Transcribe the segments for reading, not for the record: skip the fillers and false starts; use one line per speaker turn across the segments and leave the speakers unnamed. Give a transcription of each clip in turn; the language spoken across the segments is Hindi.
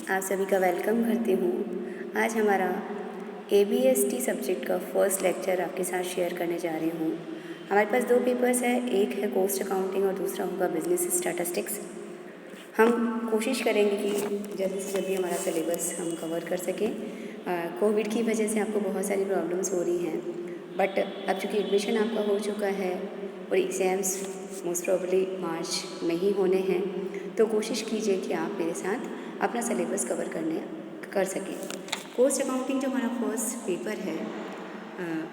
आप सभी का वेलकम करती हूँ। आज हमारा ABST सब्जेक्ट का फर्स्ट लेक्चर आपके साथ शेयर करने जा रही हूँ। हमारे पास दो पेपर्स है, एक है कॉस्ट अकाउंटिंग और दूसरा होगा बिजनेस स्टैटिस्टिक्स। हम कोशिश करेंगे कि जल्दी से जल्दी हमारा सिलेबस हम कवर कर सकें। कोविड की वजह से आपको बहुत सारी प्रॉब्लम्स हो रही हैं, बट अब चूँकि एडमिशन आपका हो चुका है और एग्ज़ाम्स मोस्ट प्रॉब्ली मार्च में ही होने हैं, तो कोशिश कीजिए कि आप मेरे साथ अपना सिलेबस कवर कर सकें। कॉस्ट अकाउंटिंग जो हमारा फर्स्ट पेपर है,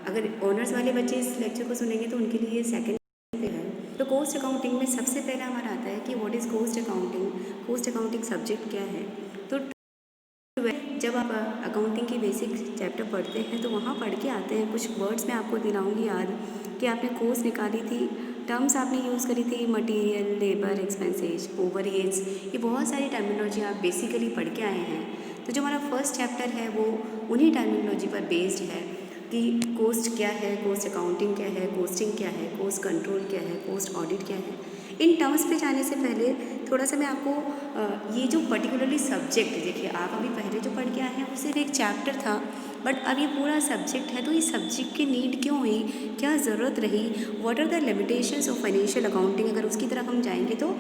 अगर ऑनर्स वाले बच्चे इस लेक्चर को सुनेंगे तो उनके लिए सेकंड पे है। तो कॉस्ट अकाउंटिंग में सबसे पहला हमारा आता है कि what is cost accounting, cost accounting subject क्या है। तो जब आप अकाउंटिंग की बेसिक चैप्टर पढ़ते हैं तो वहाँ पढ़ के आते हैं, कुछ वर्ड्स मैं आपको दिलाऊंगी याद कि आपने कॉस्ट निकाली थी, टर्म्स आपने यूज़ करी थी, मटेरियल, लेबर, एक्सपेंसेस, ओवरहेड्स, ये बहुत सारी टर्मिनोलॉजी आप बेसिकली पढ़ के आए हैं। तो जो हमारा फर्स्ट चैप्टर है वो उन्हीं टर्मिनोलॉजी पर बेस्ड है कि कॉस्ट क्या है, कॉस्ट अकाउंटिंग क्या है, कॉस्टिंग क्या है, कॉस्ट कंट्रोल क्या है, कॉस्ट ऑडिट क्या है। इन टर्म्स पे जाने से पहले थोड़ा सा मैं आपको ये जो पर्टिकुलरली सब्जेक्ट, देखिए आप अभी पहले जो पढ़ के आए हैं वो सिर्फ एक चैप्टर था, बट अब ये पूरा सब्जेक्ट है। तो इस सब्जेक्ट की नीड क्यों हुई, क्या ज़रूरत रही, what are the limitations of financial accounting, अगर उसकी तरफ हम जाएंगे तो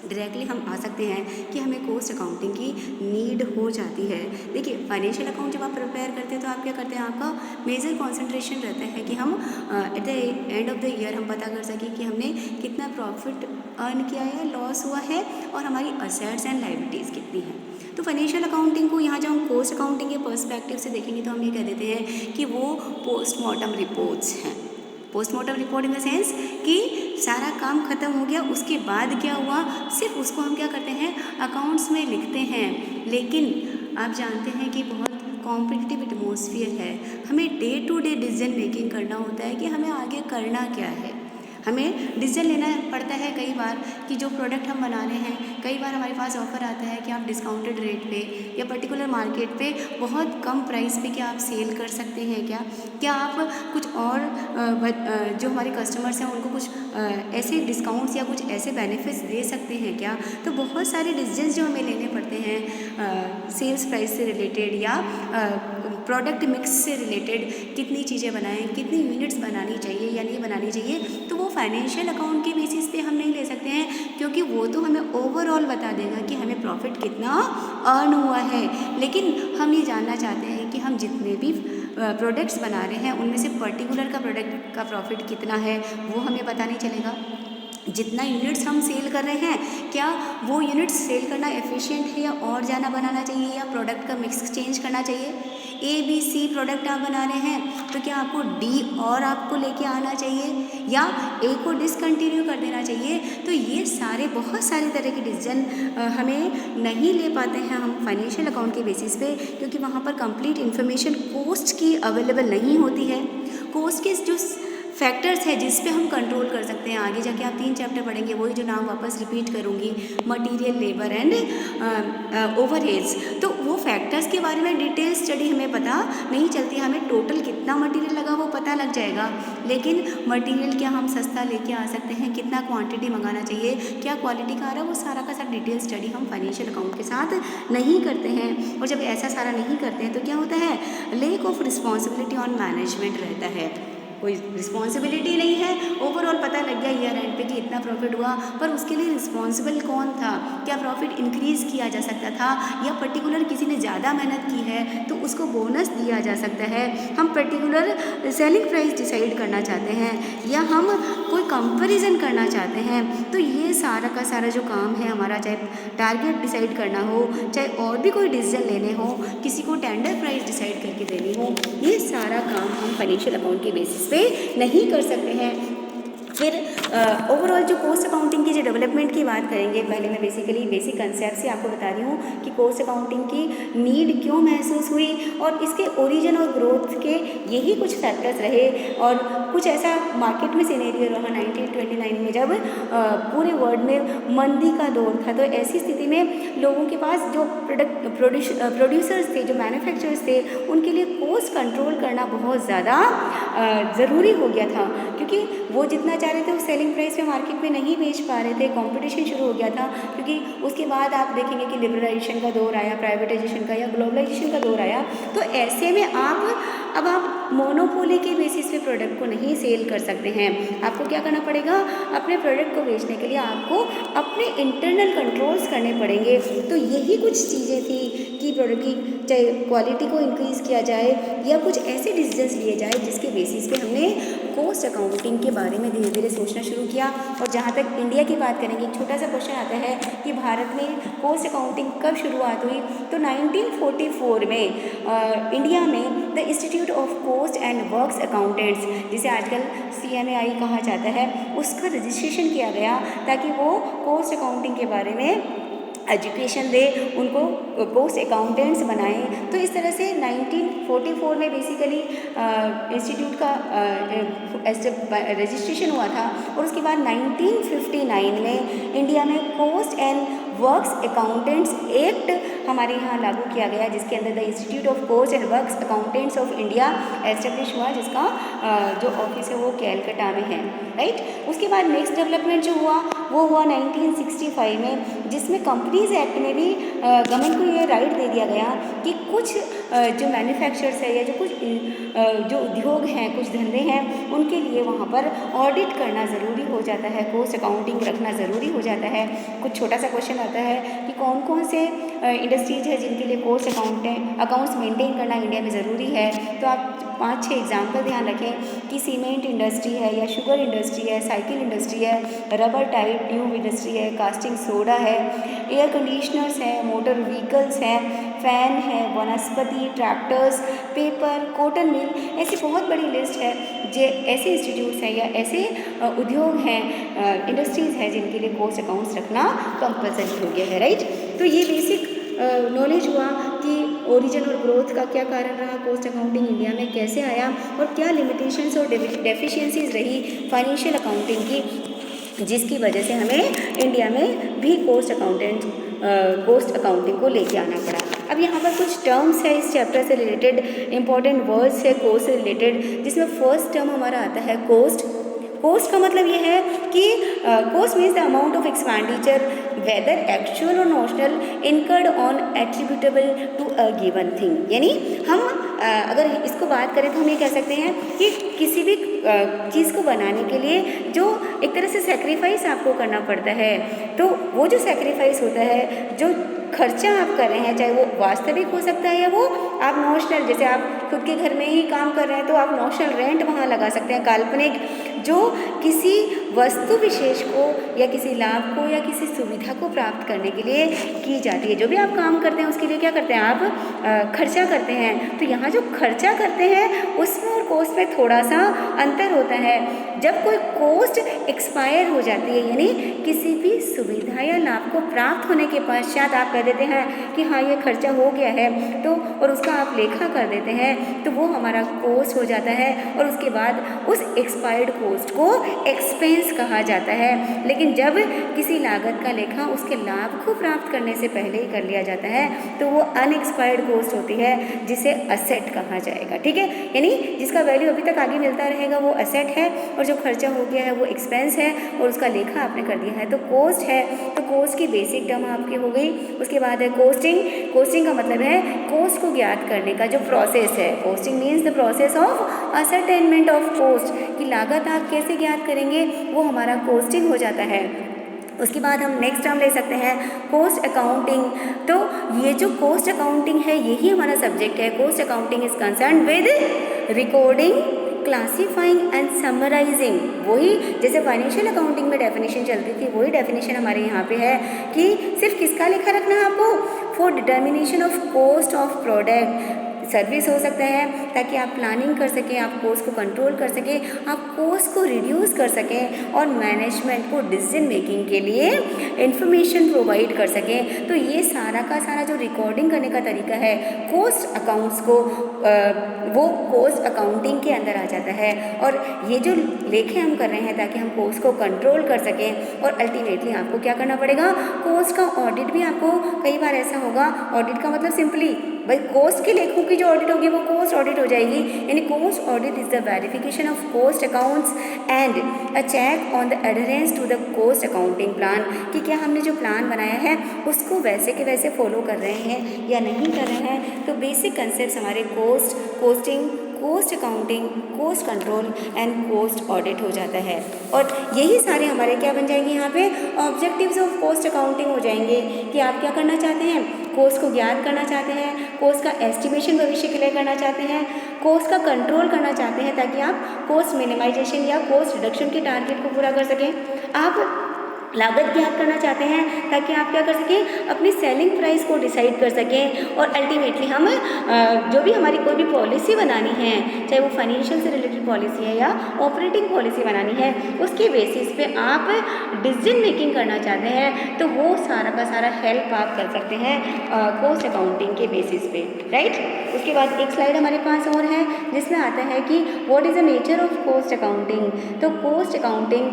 डायरेक्टली हम आ सकते हैं कि हमें कॉस्ट अकाउंटिंग की नीड हो जाती है। देखिए फाइनेंशियल अकाउंट जब आप प्रिपेयर करते हैं तो आप क्या करते हैं, आपका मेजर कंसंट्रेशन रहता है कि हम at the end of the year हम पता कर सकें कि हमने कितना प्रॉफिट अर्न किया है, लॉस हुआ है, और हमारी असेट्स एंड लायबिलिटीज़ कितनी हैं। तो फाइनेंशियल अकाउंटिंग को यहाँ जब हम कॉस्ट अकाउंटिंग के पर्सपेक्टिव से देखेंगे तो हम ये कह देते हैं कि वो पोस्टमार्टम रिपोर्ट्स हैं। Postmortem report in the sense कि सारा काम खत्म हो गया, उसके बाद क्या हुआ, सिर्फ उसको हम क्या करते हैं, अकाउंट्स में लिखते हैं। लेकिन आप जानते हैं कि बहुत कॉम्पिटिटिव एटमॉस्फेयर है, हमें day to day decision making करना होता है कि हमें आगे करना क्या है। हमें डिसीजन लेना पड़ता है कई बार कि जो प्रोडक्ट हम बना रहे हैं, कई बार हमारे पास ऑफर आता है कि आप डिस्काउंटेड रेट पे या पर्टिकुलर मार्केट पे बहुत कम प्राइस पे क्या आप सेल कर सकते हैं, क्या आप कुछ और जो हमारे कस्टमर्स हैं उनको कुछ ऐसे डिस्काउंट्स या कुछ ऐसे बेनिफिट्स दे सकते हैं क्या। तो बहुत सारे डिसीजंस जो हमें लेने पड़ते हैं सेल्स प्राइस से रिलेटेड या प्रोडक्ट मिक्स से रिलेटेड, कितनी चीज़ें बनाएं, कितनी यूनिट्स बनानी चाहिए या नहीं बनानी चाहिए, तो वो फाइनेंशियल अकाउंट के बेसिस पे हम नहीं ले सकते हैं, क्योंकि वो तो हमें ओवरऑल बता देगा कि हमें प्रॉफिट कितना अर्न हुआ है। लेकिन हम ये जानना चाहते हैं कि हम जितने भी प्रोडक्ट्स बना रहे हैं उनमें से पर्टिकुलर का प्रोडक्ट का प्रॉफिट कितना है वो हमें पता नहीं चलेगा। जितना यूनिट्स हम सेल कर रहे हैं, क्या वो यूनिट्स सेल करना एफिशिएंट है या और ज़्यादा बनाना चाहिए, या प्रोडक्ट का मिक्स चेंज करना चाहिए। ABC प्रोडक्ट आप बना रहे हैं तो क्या आपको D और आपको लेके आना चाहिए या A को डिसकंटिन्यू कर देना चाहिए। तो ये सारे बहुत सारे तरह के डिसीजन हमें नहीं ले पाते हैं हम फाइनेंशियल अकाउंट के बेसिस पे, क्योंकि वहाँ पर कंप्लीट इन्फॉर्मेशन कॉस्ट की अवेलेबल नहीं होती है। कॉस्ट के जो फैक्टर्स है जिस पे हम कंट्रोल कर सकते हैं, आगे जाके आप 3 चैप्टर पढ़ेंगे, वही जो नाम वापस रिपीट करूँगी, मटेरियल, लेबर एंड ओवरहेड्स। तो वो फैक्टर्स के बारे में डिटेल स्टडी हमें पता नहीं चलती, हमें टोटल कितना मटेरियल लगा वो पता लग जाएगा, लेकिन मटेरियल क्या हम सस्ता लेके आ सकते हैं, कितना क्वांटिटी मंगाना चाहिए, क्या क्वालिटी का आ रहा है, वो सारा का सारा डिटेल स्टडी हम फाइनेंशियल अकाउंट के साथ नहीं करते हैं। और जब ऐसा सारा नहीं करते हैं तो क्या होता है, lake of responsibility on management रहता है, कोई रिस्पॉन्सिबिलिटी नहीं है, ओवरऑल पता लग गया ईयर एंड पे कि इतना प्रॉफिट हुआ, पर उसके लिए रिस्पॉन्सिबल कौन था, क्या प्रॉफिट इंक्रीज़ किया जा सकता था, या पर्टिकुलर किसी ने ज़्यादा मेहनत की है तो उसको बोनस दिया जा सकता है। हम पर्टिकुलर सेलिंग प्राइस डिसाइड करना चाहते हैं या हम कोई कंपैरिजन करना चाहते हैं, तो ये सारा का सारा जो काम है हमारा, चाहे टारगेट डिसाइड करना हो, चाहे और भी कोई डिसीजन लेने हो, किसी को टेंडर प्राइस डिसाइड करके देनी हो, ये सारा काम हम फाइनेंशियल अकाउंट के बेसिस पे नहीं कर सकते हैं। फिर ओवरऑल जो कॉस्ट अकाउंटिंग की जो डेवलपमेंट की बात करेंगे, पहले मैं बेसिकली बेसिक कंसेप्ट से आपको बता रही हूँ कि कॉस्ट अकाउंटिंग की नीड क्यों महसूस हुई और इसके ओरिजिन और ग्रोथ के यही कुछ फैक्टर्स रहे और कुछ ऐसा मार्केट में सिनेरियो रहा 1929 में, जब पूरे वर्ल्ड में मंदी का दौर था। तो ऐसी स्थिति में लोगों के पास जो प्रोड्यूसर्स थे, जो मैन्युफैक्चरर्स थे, उनके लिए कोस्ट कंट्रोल करना बहुत ज़्यादा ज़रूरी हो गया था, क्योंकि वो जितना चाह रहे थे उस सेलिंग प्राइस पे मार्केट में नहीं बेच पा रहे थे। कंपटीशन शुरू हो गया था, क्योंकि उसके बाद आप देखेंगे कि लिबरलाइजेशन का दौर आया, प्राइवेटाइजेशन का या ग्लोबलाइजेशन का दौर आया। तो ऐसे में अब आप मोनोपोली के बेसिस पे प्रोडक्ट को नहीं सेल कर सकते हैं। आपको क्या करना पड़ेगा, अपने प्रोडक्ट को बेचने के लिए आपको अपने इंटरनल कंट्रोल्स करने पड़ेंगे। तो यही कुछ चीज़ें थी कि प्रोडक्ट की चाहे क्वालिटी को इंक्रीज़ किया जाए या कुछ ऐसे डिसीजंस लिए जाए जिसके बेसिस पे हमने कॉस्ट अकाउंटिंग के बारे में धीरे धीरे सोचना शुरू किया। और जहाँ तक इंडिया की बात करेंगे, एक छोटा सा क्वेश्चन आता है कि भारत में कॉस्ट अकाउंटिंग कब शुरुआत हुई। तो 1944 में इंडिया में the institute of cost and works accountants, जिसे आजकल CMAI कहा जाता है, उसका रजिस्ट्रेशन किया गया ताकि वो कॉस्ट अकाउंटिंग के बारे में एजुकेशन दे, उनको कॉस्ट अकाउंटेंट्स बनाएं। तो इस तरह से 1944 में बेसिकली इंस्टीट्यूट का रजिस्ट्रेशन हुआ था। और उसके बाद 1959 में इंडिया में cost and works accountants act हमारे यहाँ लागू किया गया, जिसके अंदर the institute of cost and works accountants of India establish हुआ, जिसका जो ऑफिस है वो कैलकाटा में है, राइट। उसके बाद नेक्स्ट डेवलपमेंट जो हुआ वो हुआ 1965 में, जिसमें कंपनीज एक्ट में भी गवर्नमेंट को ये राइट दे दिया गया कि कुछ जो मैन्युफैक्चरर्स है या जो कुछ जो उद्योग हैं, कुछ धंधे हैं, उनके लिए वहाँ पर ऑडिट करना ज़रूरी हो जाता है, कॉस्ट अकाउंटिंग रखना ज़रूरी हो जाता है। कुछ छोटा सा क्वेश्चन आता है कि कौन कौन से इंडस्ट्रीज है जिनके लिए कॉस्ट अकाउंट्स मेंटेन करना इंडिया में ज़रूरी है। तो आप 5-6 एग्जाम्पल ध्यान रखें कि सीमेंट इंडस्ट्री है या शुगर इंडस्ट्री है, साइकिल इंडस्ट्री है, रबर टाइप ट्यूब इंडस्ट्री है, कास्टिंग सोडा है, एयर कंडीशनर्स है, मोटर व्हीकल्स हैं, फ़ैन है, वनस्पति, ट्रैक्टर्स, पेपर, कॉटन मिल, ऐसी बहुत बड़ी लिस्ट है। जो ऐसे इंस्टीट्यूट्स हैं या ऐसे उद्योग हैं, इंडस्ट्रीज़ हैं जिनके लिए कॉस्ट अकाउंट्स रखना कंपल्सरी हो गया है, राइट। तो ये बेसिक नॉलेज हुआ कि ओरिजिन और ग्रोथ का क्या कारण रहा, कॉस्ट अकाउंटिंग इंडिया में कैसे आया और क्या लिमिटेशंस और डेफिशिएंसीज रही फाइनेंशियल अकाउंटिंग की, जिसकी वजह से हमें इंडिया में भी कॉस्ट अकाउंटिंग को लेके आना पड़ा। अब यहाँ पर कुछ टर्म्स है इस चैप्टर से रिलेटेड, इंपॉर्टेंट वर्ड्स है कॉस्ट से रिलेटेड, जिसमें फर्स्ट टर्म हमारा आता है कॉस्ट। कॉस्ट का मतलब ये है कि cost means the amount of expenditure whether actual और notional incurred on attributable to a given thing. यानी हम अगर इसको बात करें तो हम ये कह सकते हैं कि किसी भी चीज़ को बनाने के लिए जो एक तरह से सेक्रीफाइस आपको करना पड़ता है, तो वो जो सेक्रीफाइस होता है, जो खर्चा आप कर रहे हैं, चाहे वो वास्तविक हो सकता है या वो आप नॉशनल, जैसे आप खुद के घर में ही काम कर रहे हैं तो आप नॉशनल रेंट वहाँ लगा सकते हैं, काल्पनिक, जो किसी वस्तु विशेष को या किसी लाभ को या किसी सुविधा को प्राप्त करने के लिए की जाती है। जो भी आप काम करते हैं उसके लिए क्या करते हैं, आप खर्चा करते हैं। तो यहाँ जो खर्चा करते हैं उसमें और कॉस्ट में थोड़ा सा अंतर होता है। जब कोई कॉस्ट एक्सपायर हो जाती है, यानी किसी भी सुविधा या लाभ को प्राप्त होने के पश्चात आप कह देते हैं कि हाँ ये खर्चा हो गया है, तो और उसका आप लेखा कर देते हैं, तो वो हमारा कॉस्ट हो जाता है। और उसके बाद उस एक्सपायर्ड कॉस्ट को एक्सपेंस कहा जाता है। लेकिन जब किसी लागत का लेखा उसके लाभ को प्राप्त करने से पहले ही कर लिया जाता है तो वो अनएक्सपायर्ड कॉस्ट होती है, जिसे असेट कहा जाएगा। ठीक है, यानी जिसका वैल्यू अभी तक आगे मिलता रहेगा वो असेट है, और जो खर्चा हो गया है वो एक्सपेंस है, और उसका लेखा आपने कर दिया है तो कॉस्ट है। तो कॉस्ट की बेसिक टर्म आपकी हो गई। उसके बाद है कोस्टिंग। कोस्टिंग का मतलब है कॉस्ट को ज्ञात करने का जो प्रोसेस है। Costing means the process of ascertainment of cost, की लागत आप कैसे ज्ञात करेंगे, वो हमारा कोस्टिंग हो जाता है। उसके बाद हम नेक्स्ट टर्म ले सकते हैं कॉस्ट अकाउंटिंग। तो ये जो कॉस्ट अकाउंटिंग है यही हमारा सब्जेक्ट है। Cost accounting is concern with recording, classifying and summarising. वही जैसे फाइनेंशियल अकाउंटिंग में डेफिनेशन चलती थी, वही डेफिनेशन हमारे यहाँ पे है कि सिर्फ किसका लेखा रखना है आपको, for determination of cost of product. Service हो सकता है ताकि आप प्लानिंग कर सकें, आप कॉस्ट को कंट्रोल कर सकें, आप कॉस्ट को रिड्यूस कर सकें, और मैनेजमेंट को डिसीजन मेकिंग के लिए इंफॉर्मेशन प्रोवाइड कर सकें। तो ये सारा का सारा जो रिकॉर्डिंग करने का तरीका है कॉस्ट अकाउंट्स को, वो कॉस्ट अकाउंटिंग के अंदर आ जाता है। और ये जो लेखे हम कर रहे हैं ताकि हम कॉस्ट को कंट्रोल कर सकें, और अल्टीमेटली आपको क्या करना पड़ेगा, कॉस्ट का ऑडिट भी आपको, कई बार ऐसा होगा, ऑडिट का मतलब सिंपली भाई कॉस्ट के लेखों की जो ऑडिट होगी वो कॉस्ट ऑडिट हो जाएगी, यानी cost audit is the verification of cost accounts and a check on the adherence to the cost accounting plan, कि क्या हमने जो प्लान बनाया है उसको वैसे के वैसे फॉलो कर रहे हैं या नहीं कर रहे हैं। तो बेसिक कंसेप्ट हमारे cost, costing, cost accounting, cost control and cost audit हो जाता है। और यही सारे हमारे क्या बन जाएंगे, यहाँ पे ऑब्जेक्टिव्स ऑफ कॉस्ट अकाउंटिंग हो जाएंगे, कि आप क्या करना चाहते हैं, कॉस्ट को ज्ञात करना चाहते हैं, कॉस्ट का एस्टिमेशन भविष्य के लिए करना चाहते हैं, कॉस्ट का कंट्रोल करना चाहते हैं ताकि आप कॉस्ट मिनिमाइजेशन या कॉस्ट रिडक्शन के टारगेट को पूरा कर सकें, आप लागत ज्ञात करना चाहते हैं ताकि आप क्या कर सकें, अपनी सेलिंग प्राइस को डिसाइड कर सकें, और अल्टीमेटली हम जो भी हमारी कोई भी पॉलिसी बनानी है, चाहे वो फाइनेंशियल से रिलेटेड पॉलिसी है या ऑपरेटिंग पॉलिसी बनानी है, उसके बेसिस पे आप डिसीजन मेकिंग करना चाहते हैं, तो वो सारा का सारा हेल्प आप कर सकते हैं कॉस्ट अकाउंटिंग के बेसिस पे, राइट। उसके बाद एक स्लाइड हमारे पास और है जिसमें आता है कि what is the nature of cost accounting. तो कॉस्ट अकाउंटिंग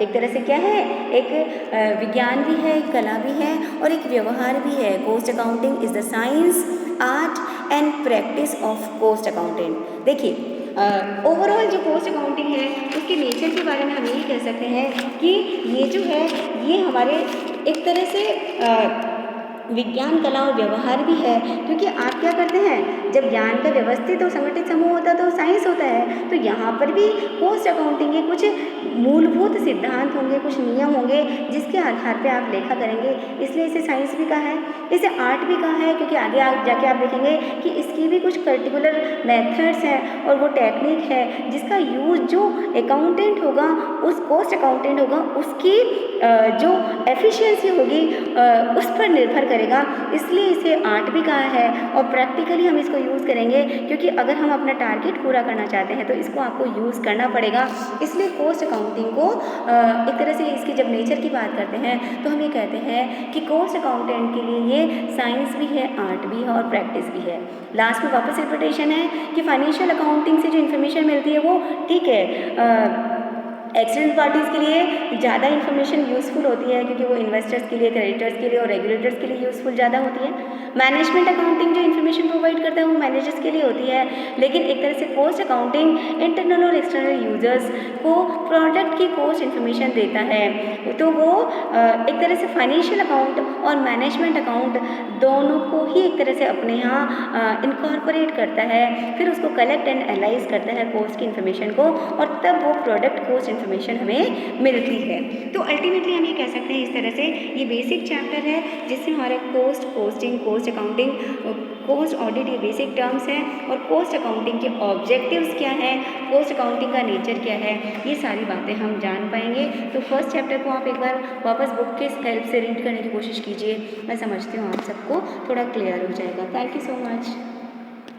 एक तरह से क्या है, एक विज्ञान भी है, एक कला भी है और एक व्यवहार भी है। Cost accounting is the science, art and practice of cost accounting. देखिए ओवरऑल जो कॉस्ट अकाउंटिंग है उसके नेचर के बारे में हम यही कह सकते हैं कि ये जो है ये हमारे एक तरह से विज्ञान, कला और व्यवहार भी है, क्योंकि आप क्या करते हैं, जब ज्ञान का व्यवस्थित और संगठित समूह होता है तो साइंस होता है, तो यहाँ पर भी कॉस्ट अकाउंटिंग के कुछ मूलभूत सिद्धांत होंगे, कुछ नियम होंगे जिसके आधार पे आप लेखा करेंगे, इसलिए इसे साइंस भी कहा है, इसे आर्ट भी कहा है, क्योंकि आगे जाके आप देखेंगे कि इसकी भी कुछ पर्टिकुलर मेथड्स हैं और वो टेक्निक है जिसका यूज जो अकाउंटेंट होगा, उस कॉस्ट अकाउंटेंट होगा, उसकी जो एफिशिएंसी होगी उस पर निर्भर करेगा, इसलिए इसे आर्ट भी कहा है। और प्रैक्टिकली हम इसको यूज़ करेंगे क्योंकि अगर हम अपना टारगेट पूरा करना चाहते हैं तो इसको आपको यूज़ करना पड़ेगा। इसलिए कॉस्ट अकाउंटिंग को एक तरह से इसकी जब नेचर की बात करते हैं तो हम ये कहते हैं कि कॉस्ट अकाउंटेंट के लिए ये साइंस भी है, आर्ट भी है और प्रैक्टिस भी है। लास्ट में वापस रिपीटेशन है कि फाइनेंशियल अकाउंटिंग से जो इन्फॉर्मेशन मिलती है वो ठीक है एक्सटर्नल पार्टीज़ के लिए ज़्यादा इन्फॉर्मेशन यूज़फुल होती है, क्योंकि वो इन्वेस्टर्स के लिए, क्रेडिटर्स के लिए और रेगुलेटर्स के लिए यूज़फुल ज़्यादा होती है। मैनेजमेंट अकाउंटिंग जो इन्फॉर्मेशन प्रोवाइड करता है वो मैनेजर्स के लिए होती है, लेकिन एक तरह से कॉस्ट अकाउंटिंग इंटरनल और एक्सटर्नल यूजर्स को प्रोडक्ट की कॉस्ट इन्फॉर्मेशन देता है। तो वो एक तरह से फाइनेंशियल अकाउंट और मैनेजमेंट अकाउंट दोनों को ही एक तरह से अपने यहाँ इनकॉर्पोरेट करता है, फिर उसको कलेक्ट एंड एनालाइज करता है कॉस्ट की इन्फॉर्मेशन को, और तब वो प्रोडक्ट कॉस्ट इन्फॉर्मेशन हमें मिलती है। तो अल्टीमेटली हम ये कह सकते हैं इस तरह से ये बेसिक चैप्टर है जिससे हमारे cost, costing, cost accounting, cost audit ये बेसिक टर्म्स हैं, और कॉस्ट अकाउंटिंग के ऑब्जेक्टिव्स क्या हैं, कॉस्ट अकाउंटिंग का नेचर क्या है, ये सारी बातें हम जान पाएंगे। तो फर्स्ट चैप्टर को आप एक बार वापस बुक के हेल्प से रीड करने की कोशिश कीजिए, मैं समझती हूँ आप सबको थोड़ा क्लियर हो जाएगा। Thank you so much.